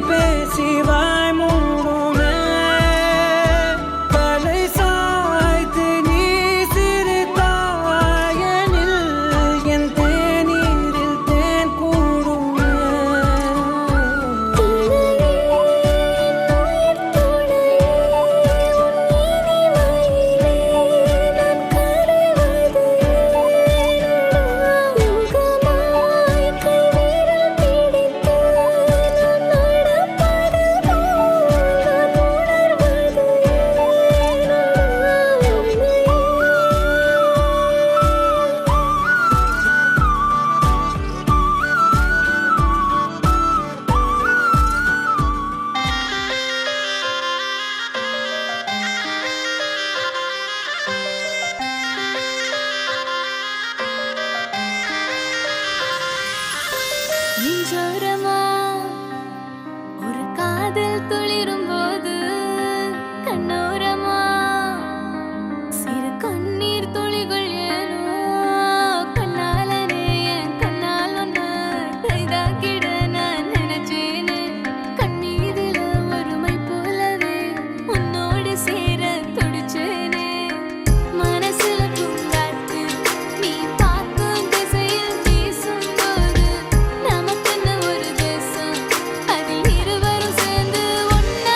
பேசி வாய் மூடுமே தலை சாய்த்து நீ சிரித்தாயனில் என் தேநீரில் தேன் கூடுமே நெஞ்சோரமா ஒரு காதல் துளிரும் போது கண்ணோரமா சிறு கண்ணீர் துளிகள் ஏனோ கண்ணாலனே என் கண்ணால் ஒன்று கைதாக்கிட நான் நினைச்சேனே கண்ணீரில ஒருமை போலவே உன்னோடு சேர துடிச்சேனே மனசுல பூங்காத்து நீ பார்க்கும் திசையில் வீசும்போது நமக்குன்னு ஒரு தேசம் அதில் இருவரும் சேர்ந்து ஒன்னா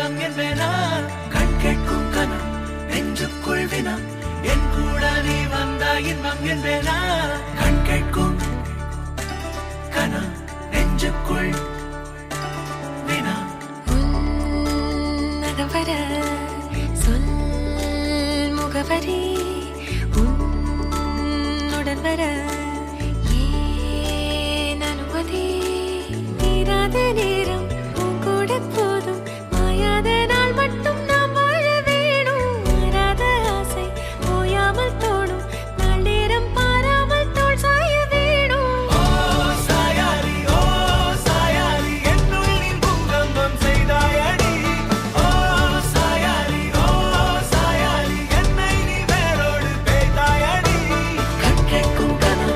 இன்பம் என்பேனா கண் கேட்கும் கனம் நெஞ்சுக்குள் வினம் என் கூட நீ வந்தா இன்பம் என்பேனா கண் கேட்கும் கனம் நெஞ்சுக்குள் வினம் நகவர சொல் முகவரி உன்னுடன் வர ஏன் அனுமதி தீராத நேரம் உன் கூட போதும் மாயாத நாள் மட்டும் நாம் வாழ வேணும் மாறாத ஆசை ஓயாமல் தோணும் நாள் நேரம் பாராமல் தோள் சாய வேணும் ஓ சாயாரி என்னுள் நீ பூகம்பம் செய்தாயடி ஓ சாயாரி என்னை நீ வேரோடு பேய்த்தாயடி கண் கேட்கும் கனம்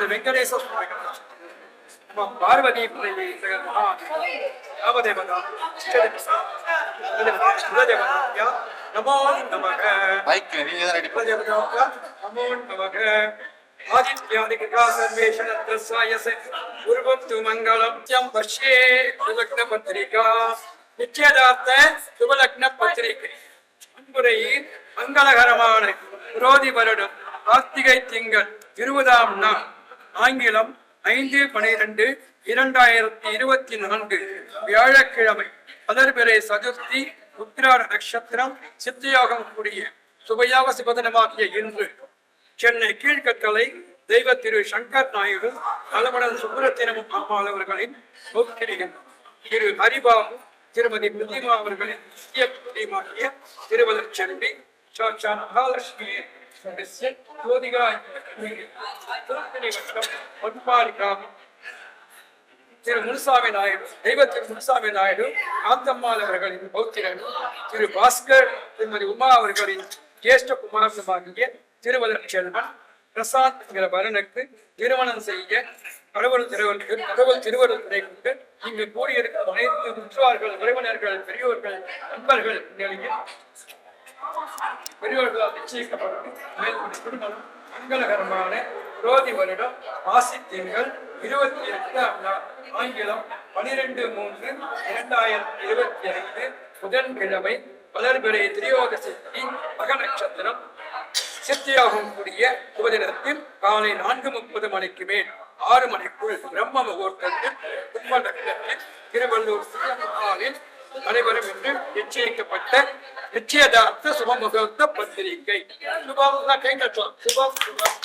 ஸ்ரீமதி வெங்கடேஸ்வர சுவாமி நம்ம பார்வதி யாவதேவதா குலதேவதாயா நமோ நமக குலதேவதாயா நமோ நமக ஆதித்யாதிகா சர்வேஷனத்ரஸ்யாயஸ குருவத்து மங்களம் த்யம் வர்ஷே சுபலக்ன பத்திரிகா நிச்சயதார்த்த சுபலக்ன பத்திரிகை அன்புரையில் மங்களகரமான புரோதி வருடம் கார்த்திகை திங்கள் 20ஆம் நாள் ஆங்கிலம் 5/12/2024 வியாழக்கிழமை வளர்பிறை சதுர்த்தி உத்திராட நட்சத்திரம் சித்தயோகம் கூடிய சுபயாக சிபதனமாகிய இன்று சென்னை கீழ்கட்டளை தெய்வ திரு சங்கர் நாயுடு அலமடன் சுப்பிரத்தினமும் அம்மாள் அவர்களின் ஒக்கிரிகள் திரு ஹரிபாபு திருமதி பிரதிமா அவர்களின் முக்கிய பிரதிமாகிய திருவள்ளர் செல்வி சாட்சா மகாலட்சுமி திரு முனுசாமி நாயுடு தெய்வ திரு முனுசாமி நாயுடு காந்தம்மாள் அவர்களின் பௌத்திரன் திரு பாஸ்கர் திருமதி உமா அவர்களின் ஜேஷ்ட குமாரமாகிய திருவள்ளர் செல்வன் பிரசாந்த் என்கிற வரனுக்கு திருமணம் செய்ய கடவுள் திருவள்ளுவரை கொண்டு இங்கு கூடியிருக்கும் அனைத்து முற்றோர்கள் உறவினர்கள் பெரியோர்கள் நண்பர்கள் நிலையில் பெரியோர்களால் நிச்சயிக்கப்பட்டு திருமணம் மங்களகரமான புரோதி வருடம் மாசி திங்கள் 28ஆம் நாள் ஆங்கிலம் 12/3/2025 புதன்கிழமை வளர்பிறை திரியோதசி மக நட்சத்திரம் சித்தியாகும் கூடிய சுபதினத்தில் காலை 4:30 மணிக்கு மேல் 6 மணிக்குள் பிரம்ம முகூர்த்தத்தில் கும்பநகரத்தில் திருவள்ளூர் சிவமகாலில் நடைபெறும் என்று நிச்சயிக்கப்பட்ட நிச்சயதார்த்த சுபமுகூர்த்த பத்திரிகை. சுபம் சுபம் சுபம்.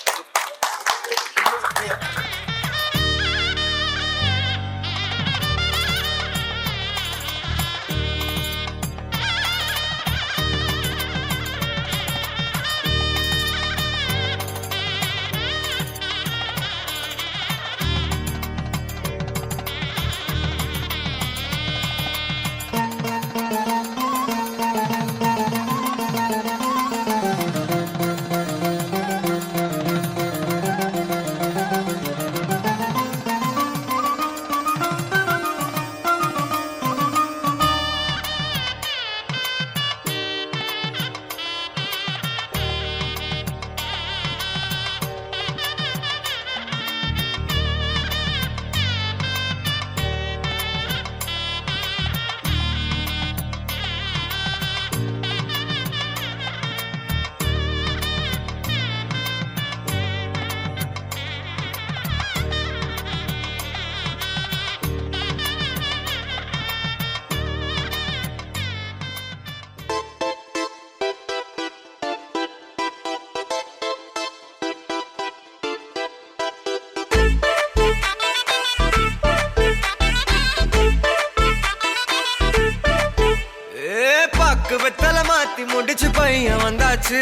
வெத்தலை மாத்தி முடிச்சு பையன் வந்தாச்சு.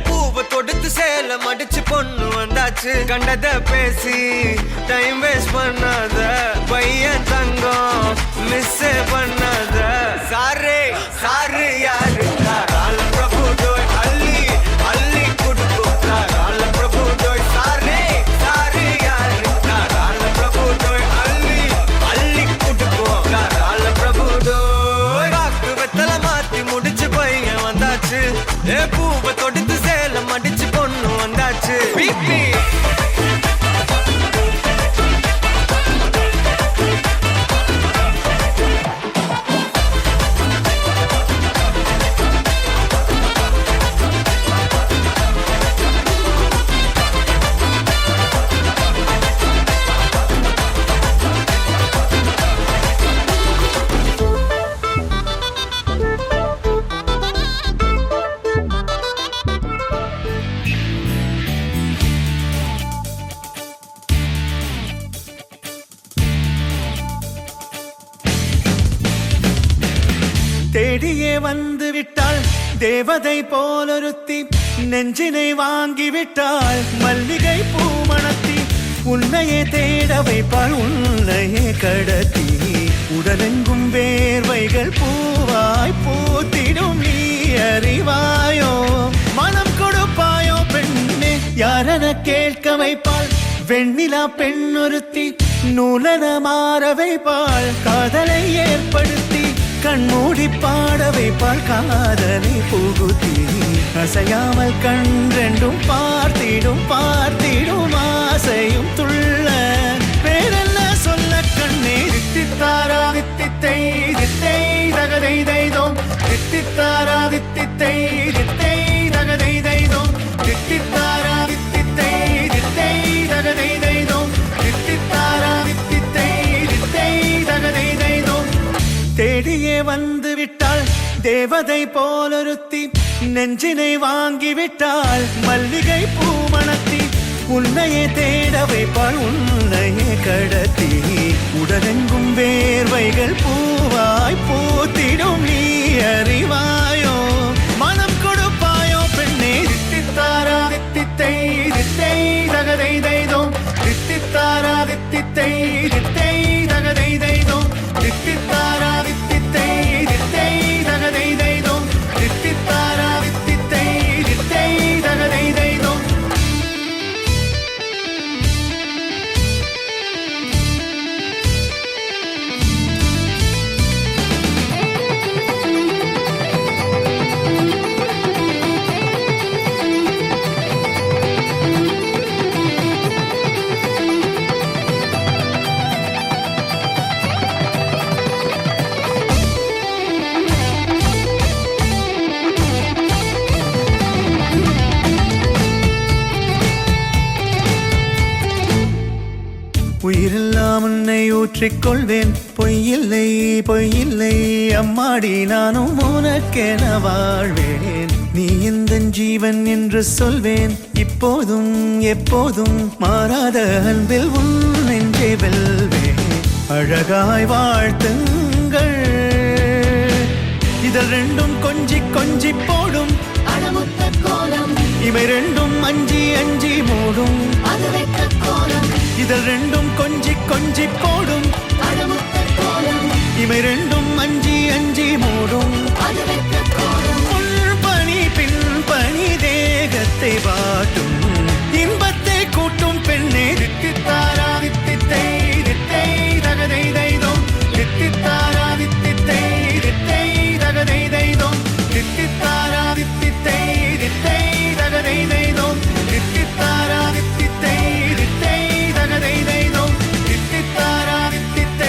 பூவை தொடுத்து சேல மடிச்சு பொண்ணு வந்தாச்சு. கண்டத பேசி டைம் வேஸ்ட் பண்ணாத பையன் தங்கம் மிஸ் பண்ணாத. சாரே சாரு யாரு ரால பிரபு டோய் அள்ளி அள்ளி குடுக்கு ரால பிரபு டோய். சாரே சாரு யாரு ரால பிரபு டோய் அள்ளி அள்ளி குடுக்கு ரால பிரபு டோய். வாக்கு வெத்தலை மாத்தி முடிச்சு பையன் வந்தாச்சு. பூவை தொடுத்து சேல மடிச்சு பொண்ணு வந்தாச்சு. பிபி தேடியே வந்து விட்டாள் தேவதை போலொருத்தி. நெஞ்சினை வாங்கி விட்டாள் மல்லிகை பூமணத்தி. உன்னையே தேட வைப்பாள் உன்னையே கடத்தி. உடலெங்கும் வேர்வைகள் பூவாய் பூத்திடும் நீ அறிவாயோ. மனம் கொடுப்பாயோ பெண்ணே யாரென கேட்க வைப்பாள். வெண்ணிலா பெண்ணொருத்தி நூலன மாற வைப்பாள் காதலை ஏற்படுத்தி கண்மூடி பாட வைப்பாள் காதலை புகுத்தி அசையாமல் கண் ரெண்டும் பார்த்திடும் பார்த்திடும் ஆசையும் துள்ள பேரென்ன சொல்ல கண்ணே தித்தித்தாரா தித்தித்தை தித்தை தகதை தைதோம் தித்தித்தாரா தித்தித்தை தித்தை தகதை தைதோம் தித்தித்தாரா தித்தித்தை தித்தை தகதை தைதோம் தித்தித்தாரா தித்தித்தை தித்தை தகதை தைதோம் தேடியே வந்து விட்டாள் தேவதை போலொருத்தி நெஞ்சினை வாங்கி விட்டாள் மல்லிகை பூமணத்தி உன்னையே தேட வைப்பாள் உன்னையே கடத்தி உடலெங்கும் வேர்வைகள் பூவாய் பூத்திடும் நீ அறிவாயோ மனம் கொடுப்பாயோ பெண்ணே தித்தித்தாரா தித்தித்தை தித்தை தகதை தைதோம் தித்தித்தாரா தித்தித்தை தித்தை தகதை தைதோம் தித்தித்தாரா தித்தித்தை தித்தை தகதை தைதோம் தித்தித்தாரா தித்தித்தை தித்தை தகதை தைதோம் உயிரெல்லாம் உன்னை ஊற்றிக்கொள்வேன் பொய்யில்லை பொய்யில்லை அம்மாடி நானும் உனக்கென வாழ்வேன் நீ இந்த ஜீவன் என்று சொல்வேன் இப்போதும் எப்போதும் மாறாத அன்பில் உன் நெஞ்சை வெல்வேன் அழகாய் வாழ்த்துங்கள் இதழ் ரெண்டும் கொஞ்சி கொஞ்சி போடும் அடமுத்த கோலம் இவை ரெண்டும் அஞ்சி அஞ்சி மூடும் அது வெட்ட கோலம் இதழ் ரெண்டும் கொஞ்சி கொஞ்சி போடும் அடமுத்த கோலம் இவை ரெண்டும் அஞ்சி அஞ்சி மூடும் அது வெட்ட கோலம் உள் பனி பின் பனி தேகத்தை வாட்டும் இன்பத்தை கூட்டும் பெண்ணே தித்தித்தாரா தித்தித்தை தித்தை தகதை தைதோம் தித்தித்தாரா தித்தித்தை தித்தை தகதை தைதோம் தித்தித்தாரா தித்தித்தை தித்தை தகதை தைதோம் தித்தித்தாரா தித்தித்தை தித்தை தகதை தைதோம் தித்தித்தாரா தித்தித்தை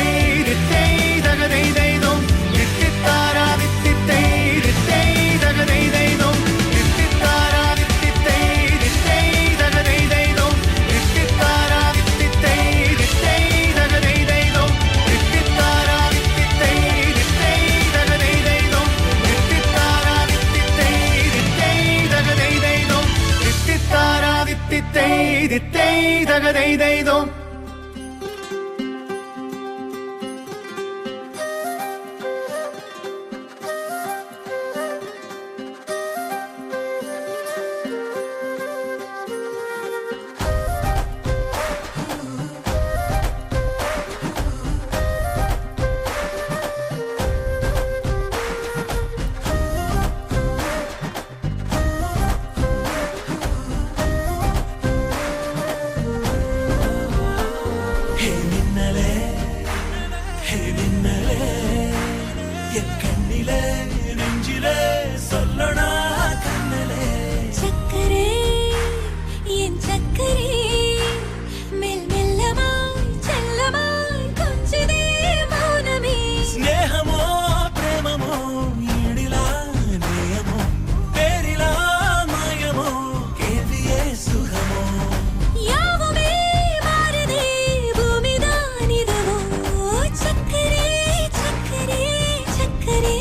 தித்தை தகதை தைதோம் தித்தித்தாரா தித்தித்தை தித்தை தகதை தைதோம் தித்தித்தாரா தித்தித்தை தித்தை தகதை தைதோம் தித்தித்தாரா தித்தித்தை தித்தை தகதை தைதோம் தித்தித்தாரா தித்தித்தை தித்தை தகதை தைதோம் தித்தித்தாரா தித்தித்தை தித்தை தகதை தைதோம் தித்தித்தாரா தித்தித்தை தித்தை தகதை தைதோம் சக்கரே என் சக்கரே மெல் மெல்லமாய் செல்லமாய் கொஞ்சதே மௌனமே స్నేహమో ప్రేమమో ఈడిలా నేయమో పేరిలా మాయమో కేవియే సుఖమో யாவுமே மாறுதே பூமிதானிதவோ சக்கரே சக்கரே சக்கரே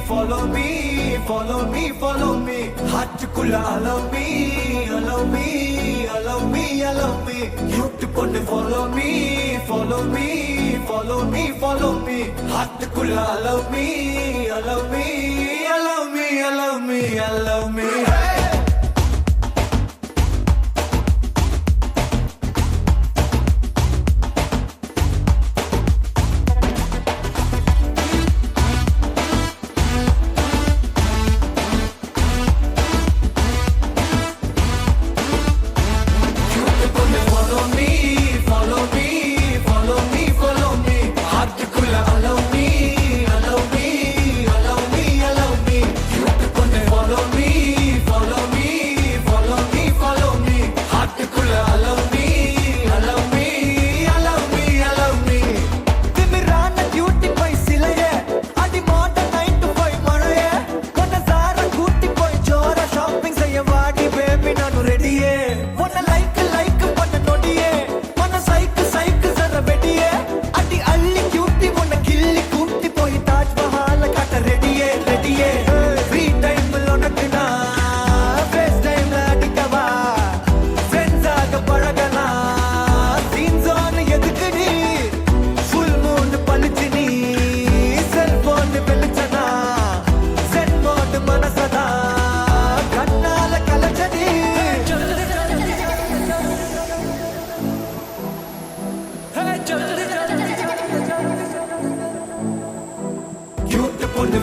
follow me, follow me, follow me. ஹார்ட்டுக்குள்ள allow me, allow me, allow me, allow me. Cute பொண்ணு follow me, follow me, follow me, follow me. ஹார்ட்டுக்குள்ள allow me, allow me, allow me, allow me, allow me. Hey!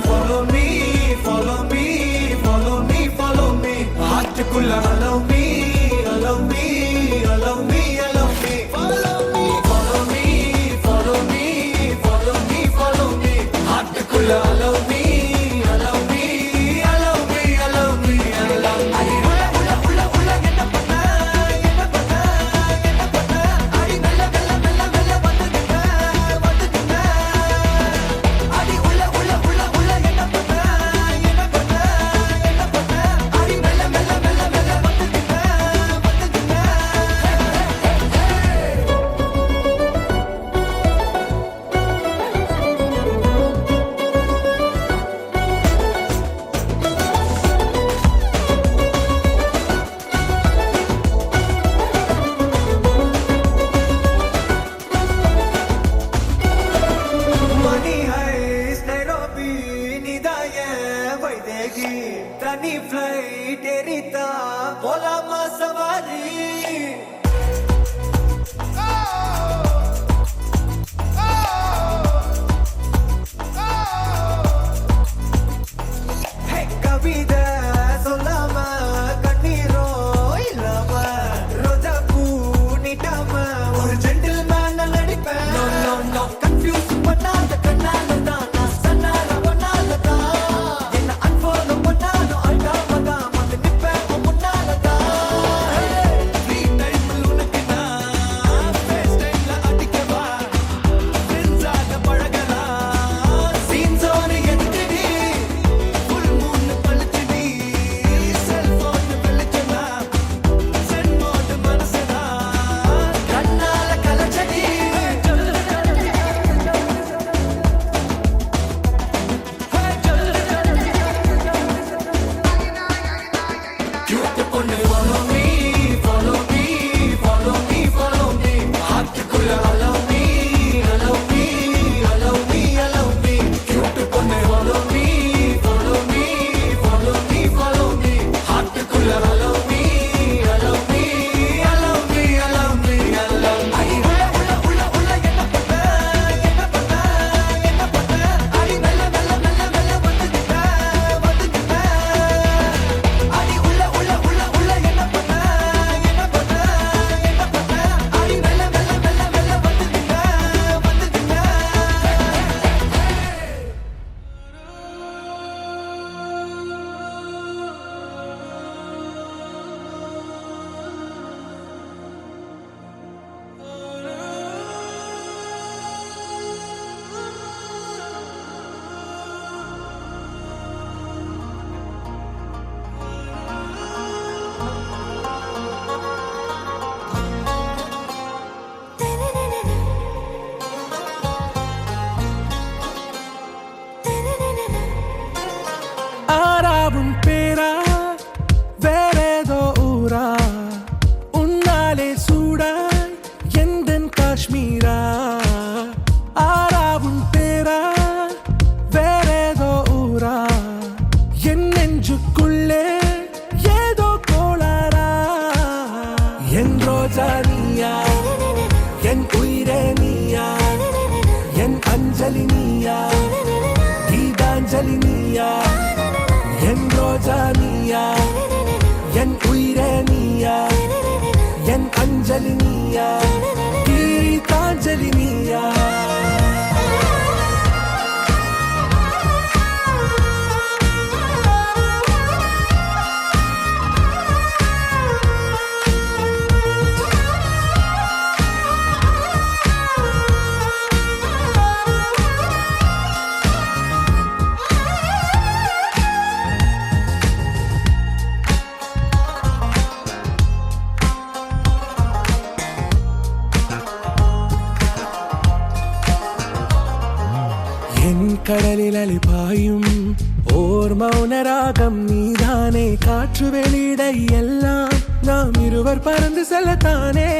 Follow me, follow me, follow me, follow me. ஹார்ட்டுக்குள்ள allow me, allow me, allow me, allow me. Follow me, follow me, follow me, follow me, follow me. ஹார்ட்டுக்குள்ள allow me, allow me, allow me, allow me, allow me. அடி உள்ள என்ன பண்ண அடி மெல்ல வந்துக்கிட்ட அடி உள்ள என்ன பண்ண அடி மெல்ல வந்துக்கிட்ட Money heist, Nairobi, Nidaya, Vaidegi, Tani flight, Erita, Polama Savari. Hey, கவிதை சொல்லாம கண்ணீரோ இல்லாம ரோஜா பூ நீட்டாம ஒரு gentleman நடிப்பேன். No, no, no, confuse பண்ணாத கண்ணால தான் நான் சன்னால பண்ணால தான் என்ன unfollow பண்ணாலும் அழகாம தான் வந்து நிப்பேன் உன் முன்னால தான். Free time உனக்கு நான் face timeல அடிக்கவா friends ஆக பழகலாம். Scene zone எதுக்குடி full moon பழுச்சுடி நெஞ்சுக்குள்ளே ஏதோ கோளாரா என் ரோஜா நீயா என் உயிரே நீயா என் அஞ்சலி நீயா கீதாஞ்சலி நீயா என் ரோஜா நீயா என் உயிரே நீயா என் அஞ்சலி நீயா கீதாஞ்சலி நீயா என் கடலில் அலிபாயும் ஓர் மௌனராகம் நீதானே காற்று வெளியிட எல்லாம் நாம் இருவர் பறந்து செல்லத்தானே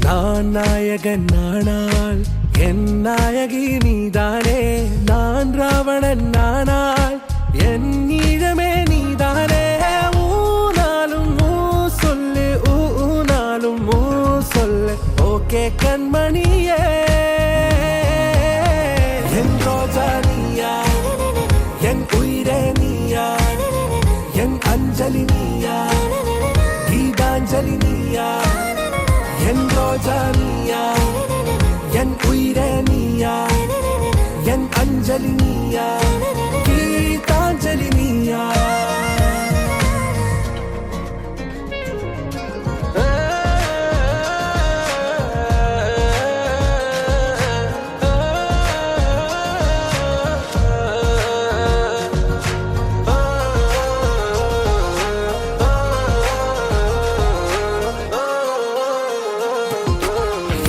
நான் நாயகன் நானால் என் நாயகி நீதானே நான் ராவணன் நானால் என் ஈழமே நீதானே ஊனாலும் ஊ சொல்லு ஊனாலும் ஊ சொல்லு ஓகே கண்மணியே என் ரோஜா நீயா என் உயிரே நீயா என் அஞ்சலி நீயா கீதாஞ்சலி நீயா என் ரோஜா நீயா என் உயிரே நீயா என் அஞ்சலி நீயா கீதாஞ்சலி நீயா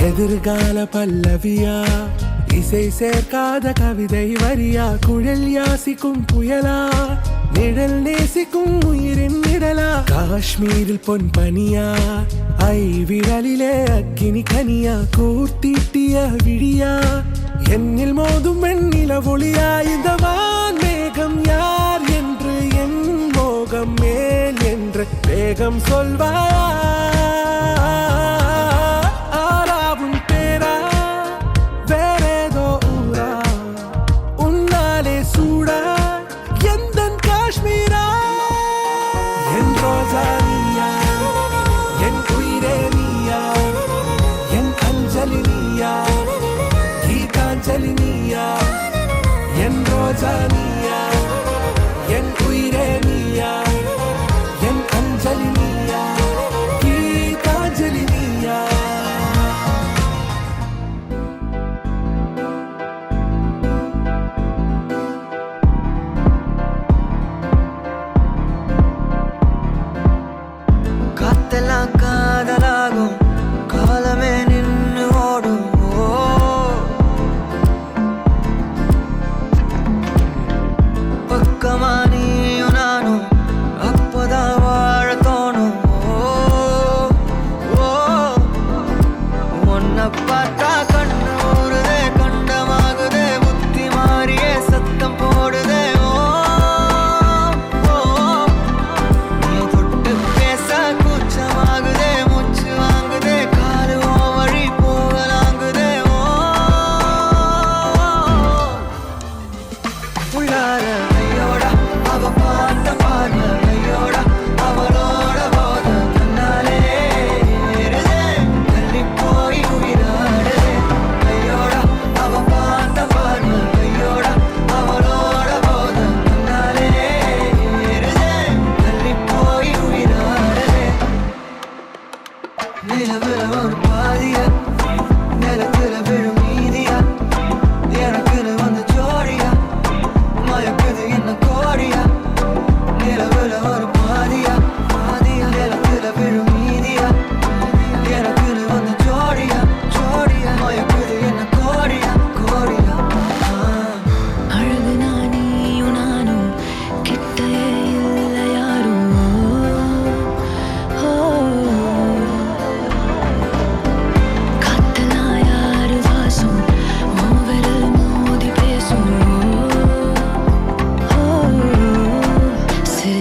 எதிர்கால பல்லவியா இசை சேர்க்காத கவிதை வரியா குழல் யாசிக்கும் புயலா நிழல் நேசிக்கும் உயிரின் நிழலா காஷ்மீரில் பொன் பனியா ஐ விரலிலே அக்கினி கனியா கூர்த்தீட்டிய விழியா என்னில் மோதும் வெண்ணில ஒளியா இந்த வான் மேகம் யார் என்று என் மோகம் மேல் என்று வேகம் சொல்வாயா என் ரோஜா நீயா என் உயிரே நீயா என் அஞ்சலி நீயா கீதாஞ்சலி நீயா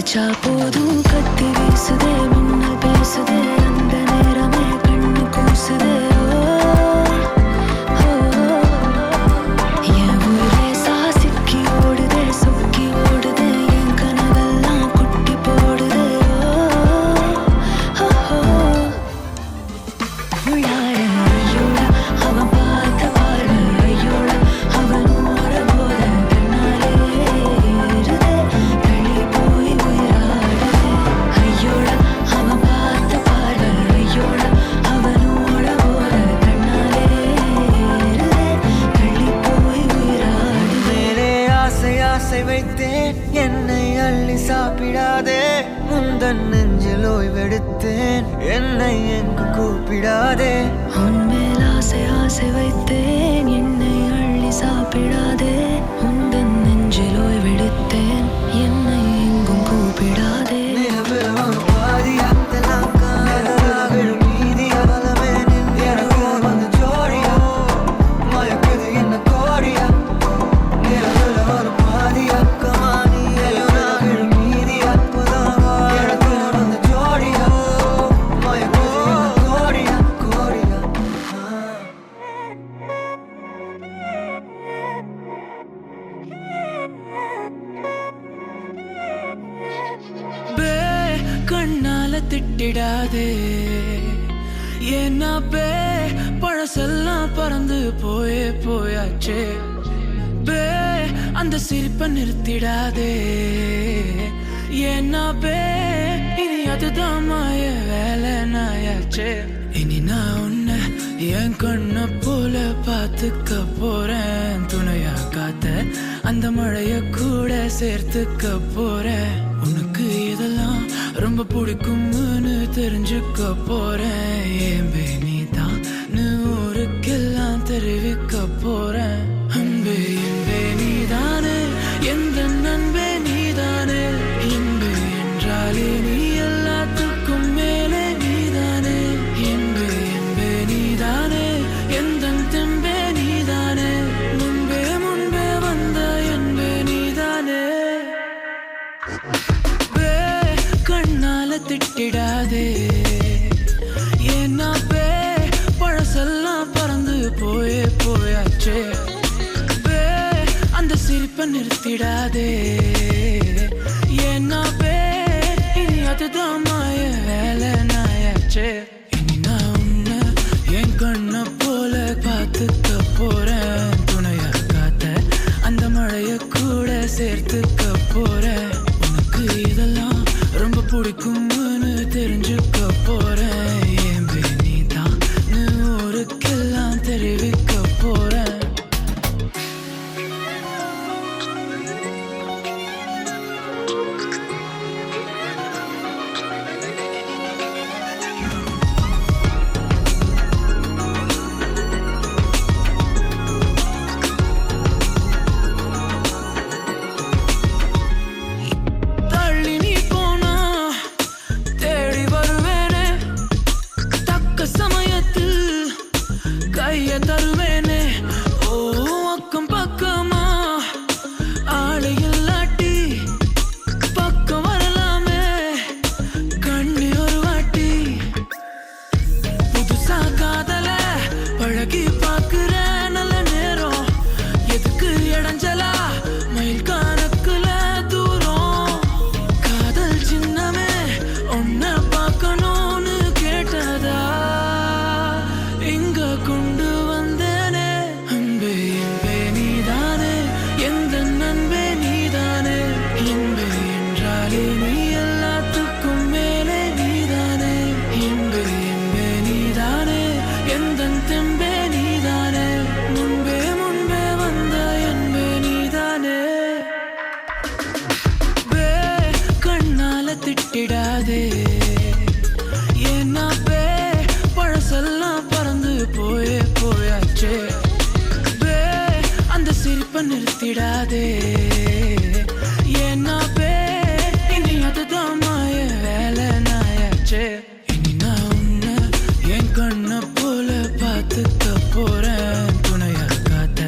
நினைச்சா போதும் கத்தி வீசுதே மின்னல் பேசுதே அந்த நேரமே கண்ணு கூசுதே என் ஊரே சாசிக்கி ஓடுதே சொக்கி ஓடுதே என் கனவெல்லாம் குட்டி போடுதே உள்ளார ஐயோட அவன் பார்த்த பார்வை ஐயோட அவன் ஓட போத கண்ணாலே ஏறுதே தள்ளி போய் உயிராடுதே ஐயோட அவன் பார்த்த பார்வை ஐயோட அவன் ஓட போத கண்ணாலே ஏறுதே தள்ளி போய் உயிராடுதே மேலே ஆசை ஆசை வைத்தேன் என்னை அள்ளி சாப்பிடாதே முந்தன் நெஞ்சில் ஓய்வெடுத்தேன் என்னை எங்கு கூப்பிடாதே உன்மேல் ஆசை ஆசை வைத்தேன் என்னை அள்ளி சாப்பிடாதே உந்தன் நெஞ்சில் ஓய்வெடுத்தேன் என்னை எங்கும் கூப்பிடாதே பே கண்ணால திட்டிடாதே ஏன்னா பே பழசெல்லாம் பறந்து போயே போயாச்சே பே அந்த சிரிப்பை நிறுத்திடாதே ஏன்னா பே இனி அதுதான் மாய வேலை நாயாச்சே இனி நான் உன்னை என் கண்ண போல பார்த்துக்க போறேன் துணையா காத்த அந்த மழைய கூட சேர்த்துக்க போறேன் உனக்கு இதெல்லாம் ரொம்ப பிடிக்கும்னு தெரிஞ்சுக்க போறேன் ஏம்பே நீதான் ஊருக்கெல்லாம் தெரிவிக்க போறேன் அன்பே என்பே நீதானே எந்த நண்பே நீதானே என்பே என்றாலே நீ எல்லாத்துக்கும் மேலே நீதானே என்பே என்பே நீதானே எந்த தெம்பே நீதானே முன்பே முன்பே வந்த என்பே நீதானே பே கண்ணால திட்டிடாதே ஏன்னா பே பழசெல்லாம் பறந்து போயே போயாச்சே பே அந்த சிரிப்பை நிறுத்திடாதே ஏன்னா பே இனி அதுதான் மாய வேலை நாயாச்சே இனி நான் உன்னை என் கண்ண போல பார்த்துக்க போறேன் துணையா காத்த அந்த மழைய கூட சேர்த்துக்க போறேன் உனக்கு இதெல்லாம் ரொம்ப பிடிக்கும்னு தெரிஞ்சுக்க போறேன் ஏம்பே நீதான் ஊருக்கெல்லாம் தெரிவிக்க போறேன் தள்ளி நீ போனா தேடி வருவேனே தக்க சமயத்தில் கைய தருவேனே ஓ அக்கம் பக்கமா ஆளை இல்லாட்டி பக்கம் வரலாமே கண்ணி ஒரு வாட்டி புதுசா காதல பழகி பாக்குற நல்ல நேரம் எதுக்கு இடைஞ்சலா மயில் கணக்குல தூரம் காதல் சின்னமே உன்னை பார்க்கணும்னு கேட்டதா இங்க கொண்டு வந்தேனே அன்பே என்பே நீதானே எந்த நண்பே நீதானே என்பே என்றாலே நீ எல்லாத்துக்கும் மேலே நீதானே என்பே என்பே நீதானே எந்த தெம்பே நீதானே முன்பே முன்பே வந்த என்பே நீதானே பே கண்ணால திட்டிடாதே ஏன்னா பே பழசெல்லாம் பறந்து போயே போயாச்சே பே அந்த சிரிப்பை நிறுத்திடாதே ஏன்னா பே இனி அதுதான் மாய வேலை நாயாச்சே இனி நான் உன்னை என் கண்ண போல பார்த்துக்க போறேன் துணையா காத்த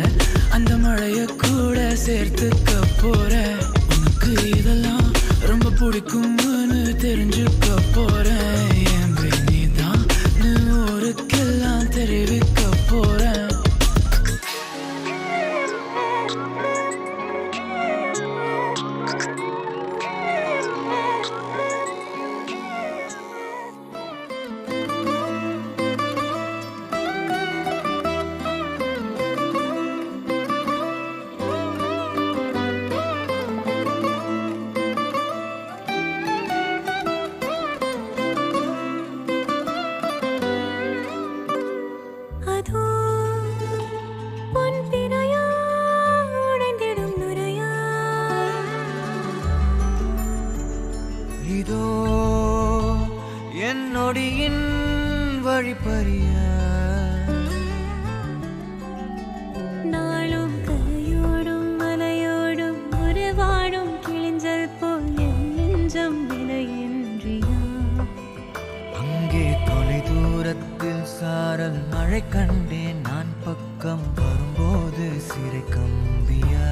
அந்த மழைய கூட சேர்த்துக்க போறேன் உனக்கு இதெல்லாம் ரொம்ப பிடிக்கும் கும்முன்னு தெரிஞ்சுக்க போறேன் என் நீ தான் ஊருக்கெல்லாம் தெரிவிக்க போறேன் அதோ பொன் பிறையா உடைந்திடும் நுரையா இதோ என் நொடியின் வழிப்பறிய நாளும் கரையோடும் மலையோடும் உருவாடும் கிழிஞ்சல் போல் என் நெஞ்சம் விலையின்றியா அங்கே தொலை தூரத்தில் சாரல் மழை கண்டேன் நான் பக்கம் வரும்போது சிறை கம்பியா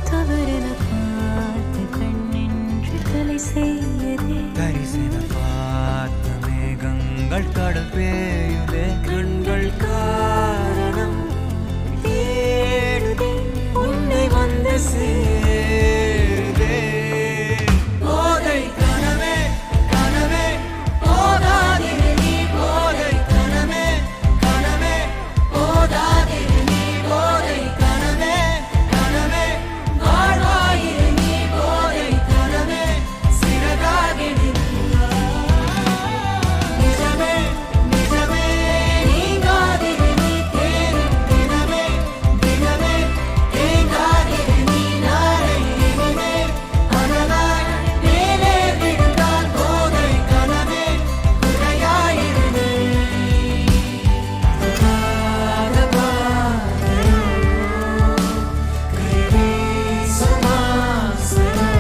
தவறென பார்த்து கண்ணென்று தலை செய்யதே தரிசன பார்த்த மேகங்கள் கடல் பேயுதே கண்கள் காரணம் தேடுதே உன்னை வந்து சேருதே போதை கனவே கனவே போதாதிரு நீ போதை கனவே கனவே போதாதிரு நீ போதை கனவே கனவே வாழ்வாயிரு நீ போதை கனவே சிறகாகிடு நிஜமே நிஜமே நீங்காதிரு நீ தேடும் தினமே தினமே தேங்காதிரு நீ நாளை இனிமே அனலாய் மேலே விழுந்தால் போதை கனவே குறையாயிரு நீ காத பாதையோ கை வீசும் ஆசையோ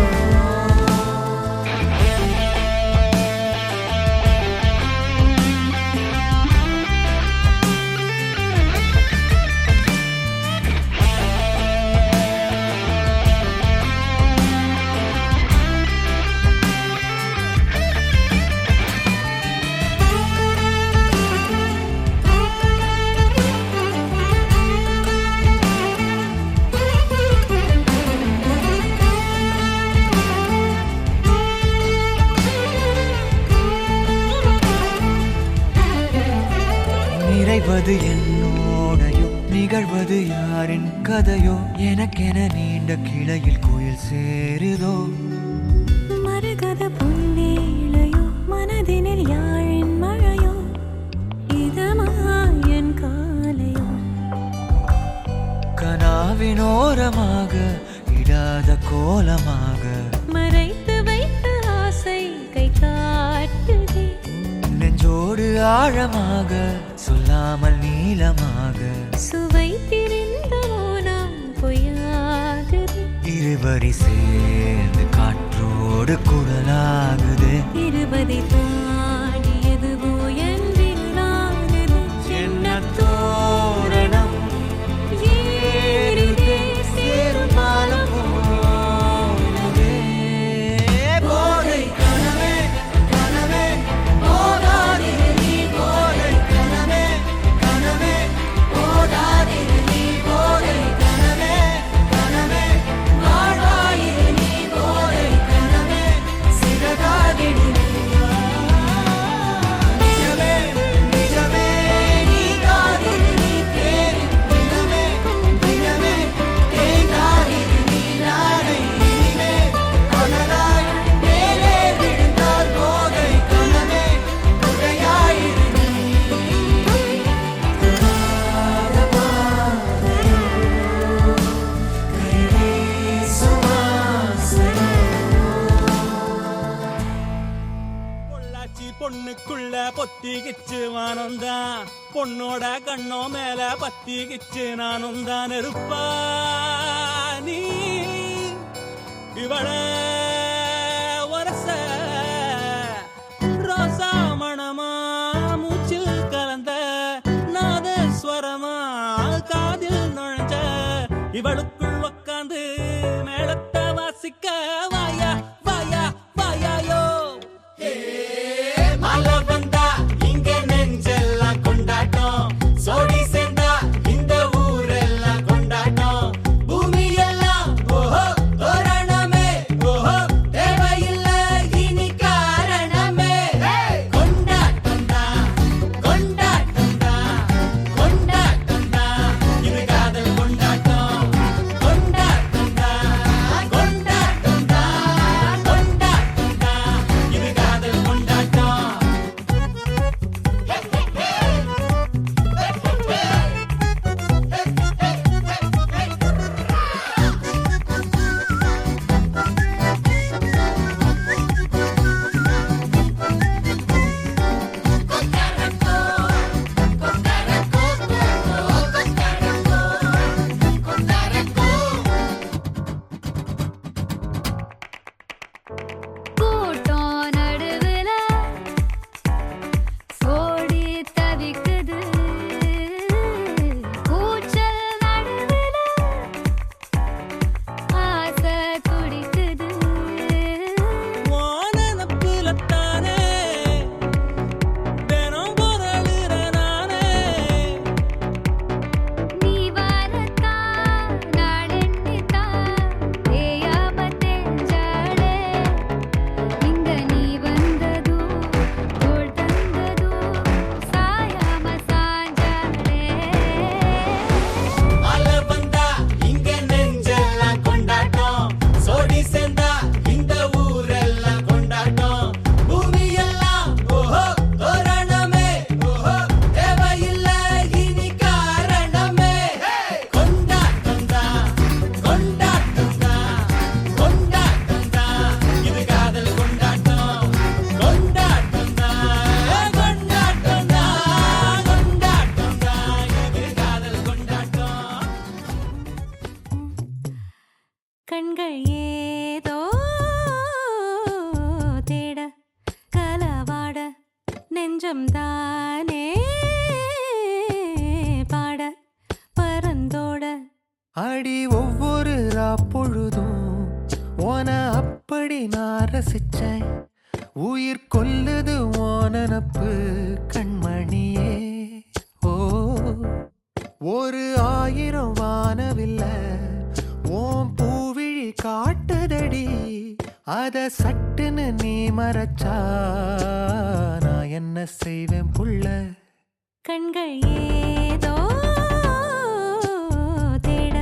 நிறைவது என்னோடையோ நிகழ்வது யாரின் கதையோ எனக்கென நீண்ட கிளையில் கோயில் சேருதோ மரகத பொன்வேளையோ மனதினில் யாழின் மழையோ இதமாயன் காலையோ கனாவினோரமாக இடாத கோலமாக மறைத்து வைத்த ஆசை கை காட்டுதே நெஞ்சோடு ஆழமாக சொல்லாமல் நீளமாக சுவை திரிந்த மோனம் பொய்யாகுது இருவரி சேர்ந்து காற்றோடு குரலாகுது இருபதை தாண்டியதுவோ என்றிருளாகுது என்ன தோரணம் ஏறுதே சேரும் பாலம் போகுதே. போதை கனவே கனவே போதாதிரு நீ போதை கனவே கனவே போதாதிரு நீ போதை கனவே கனவே வாழ்வாயிரு நீ போதை கனவே சிறகாகிடு நிஜமே நிஜமே நீங்காதிரு நீ தேடும் தினமே தினமே தேங்காதிரு நீ நாளை இனிமே அனலாய் மேலே விழுந்தால் போதை கனவே குறையாயிரு நீ காத பாதையோ கை வீசும் ஆசையோ பொள்ளாச்சி பொண்ணுக்குள்ள பொத்திக்கிச்சு வானந்தான் பொண்ணோட கண்ணோ மேல பத்திக்கிச்சு நானும் தான் இருப்பா நீ இவள வரச ரோசா மணமா மூச்சில் கலந்த நாதஸ்வரமா காதில் நுழைஞ்ச இவளுக்குள் உக்காந்து மேளத்தை வாசிக்க வாயா வாயா வா நெஞ்சம் தானே பாட பரந்தோட அடி ஒவ்வொரு பொழுதும் ஓன அப்படி நான் ரசிச்சேன் உயிர் கொல்லுது ஓனப்பு கண்மணியே ஓ ஒரு 1000 வானவில்ல ஓம் பூவிழி காட்டுதடி அத சட்டுன்னு நீ மறைச்சா நான் என்ன செய்வேன் புள்ள கண்கள் ஏதோ தேட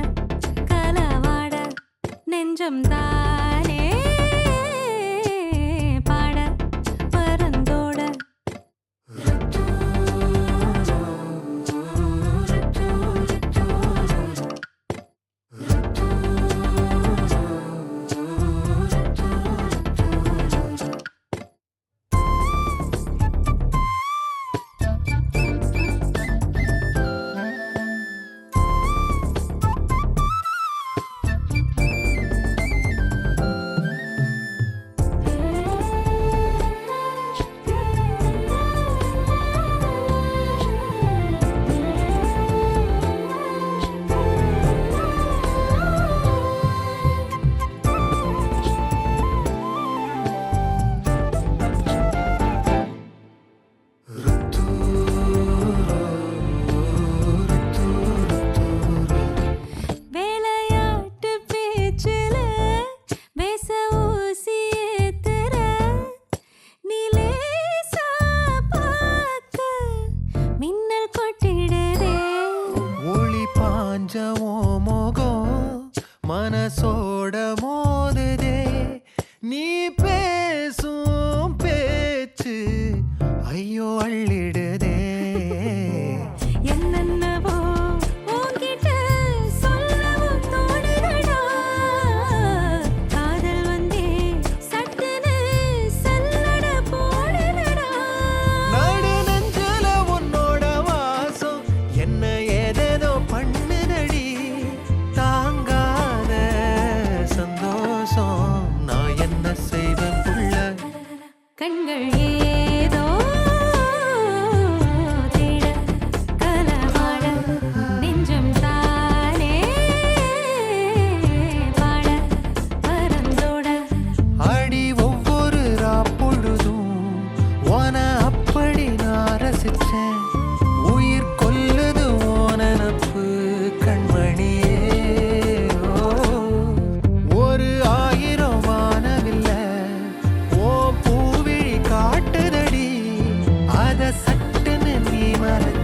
கலவாட நெஞ்சம் தானே பாட பரந்தோட வேலையாட்டு பேச்சுல வேச ஊசி ஏத்துற நிலேசா பார்க்க மின்னல் கொட்டிடுதே ஒளி பாஞ்சவோ மோகம் மனசோட மோதுதே நீ பேசும் பேச்சு ஐயோ அள்ளிடுதே என்னென்னவோ உன்கிட்ட சொல்லவும் தோணுதடா காதல் வந்தே சட்டுன்னு சல்லட போடுதடா நடு நெஞ்சில உன்னோட வாசம் என்ன ஏதேதோ பண்ணுதடி தாங்காத சந்தோஷம் நான் என்ன செய்வேன் புள்ள கண்கள் ஏதோ தேட கலவாட நெஞ்சம் தானே பாட பரந்தோட அடி ஒவ்வொரு பொழுதும் ஓன அப்படி நான் ரசிச்சேன் உயிர் கொல்லுது ஓனப்பு கண்மணியே ஓ ஒரு 1000 வானவில்ல ஓ பூவிழி காட்டுதடி அத சட்டுன்னு நீ மறைச்ச